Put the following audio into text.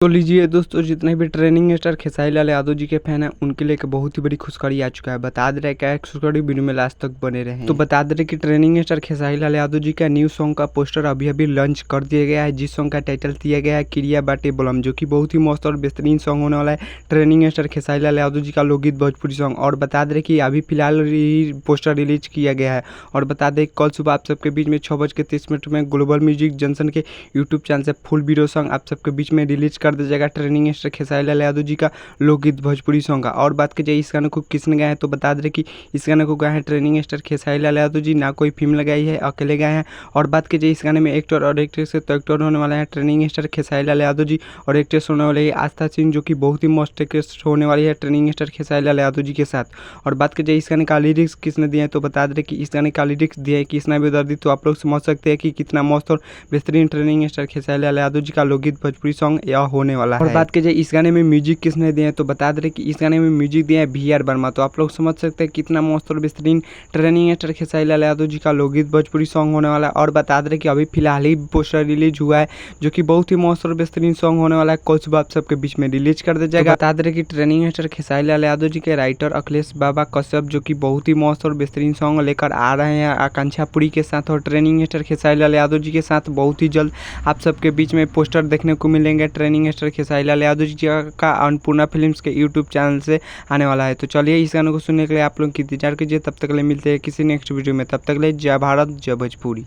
तो लीजिए दोस्तों, जितने भी ट्रेनिंग स्टार खेसारी लाल यादव जी के फैन हैं उनके लिए एक बहुत ही बड़ी खुशखबरी आ चुका है। बता दे रहे क्या है खुशखबरी, वीडियो में लास्ट तक बने रहे। तो बता दे रहे कि ट्रेनिंग स्टार खेसारी लाल यादव जी का न्यू सॉन्ग का पोस्टर अभी अभी लॉन्च कर दिया गया है, जिस सॉन्ग का टाइटल दिया गया है क्रिया बाटे बोलम, जो कि बहुत ही मस्त और बेहतरीन सॉन्ग होने वाला है। ट्रेनिंग स्टार खेसारी लाल यादव जी का लोकगीत भोजपुरी सॉन्ग। और बता दे रहे कि अभी फिलहाल पोस्टर रिलीज किया गया है। और बता दें कल सुबह आप सबके बीच में 6:30 में ग्लोबल म्यूजिक जंक्शन के यूट्यूब चैनल से फुल वीडियो सॉन्ग आप सबके बीच में रिलीज कर दिया जाएगा ट्रेनिंग स्टार खेसारी लाल यादव जी का लोकगीत भोजपुरी सॉन्ग का। और बात की जाए इस गाने को किसने गाया है, तो बता दें कि इस गाने को गाया है ट्रेनिंग स्टार खेसारी लाल यादव जी, ना कोई फिल्म लगाई है, अकेले गाए हैं। और बात की जाए इस गाने में एक्टर और एक्ट्रेस से, तो एक्टर होने वाला है ट्रेनिंग स्टार खेसारी लाल यादव जी, और एक्ट्रेस होने वाली है आस्था सिंह, जो कि बहुत ही मस्त एक्ट्रेस होने वाली है ट्रेनिंग स्टार खेसारी लाल यादव जी के साथ। और बात की जाए इस गाने का लिरिक्स किसने दिया है, तो बता दें कि इस गाने का लिरिक्स दिया है कृष्णा बेदर्दी। तो आप लोग समझ सकते हैं कि कितना मस्त और बेहतरीन ट्रेनिंग स्टार खेसारी लाल यादव जी का लोकगीत भोजपुरी सॉन्ग यह होने वाला है। और बात की जाए इस गाने में म्यूजिक किसने दिया है, तो बता दे कि इस गाने में म्यूजिक दिया है VR वर्मा। तो आप लोग समझ सकते हैं कितना मस्त और बेहतरीन ट्रेनिंग स्टार खेसारी लाल यादव जी का लोकगीत भोजपुरी सॉन्ग होने वाला है। और बता दे कि अभी फिलहाल ही पोस्टर रिलीज हुआ है, जो कि बहुत ही मस्त और बेहतरीन सॉन्ग होने वाला है। कल सुबह आप सबके बीच में रिलीज कर दिया जाएगा। बता दे कि ट्रेनिंग स्टार खेसारी लाल यादव जी के राइटर अखिलेश बाबा कश्यप, जो कि बहुत ही मस्त और बेहतरीन सॉन्ग लेकर आ रहे हैं आकांक्षा पुरी के साथ। और ट्रेनिंग स्टार खेसारी लाल यादव जी के साथ बहुत ही जल्द आप सबके बीच में पोस्टर देखने को मिलेंगे ट्रेनिंग स्टार खेसारी लाल यादव जी का अन्नपूर्णा फिल्म्स के यूट्यूब चैनल से आने वाला है। तो चलिए इस गाने को सुनने के लिए आप लोग इंतजार कीजिए। तब तक के लिए मिलते हैं किसी नेक्स्ट वीडियो में। तब तक के लिए जय भारत जय भोजपुरी।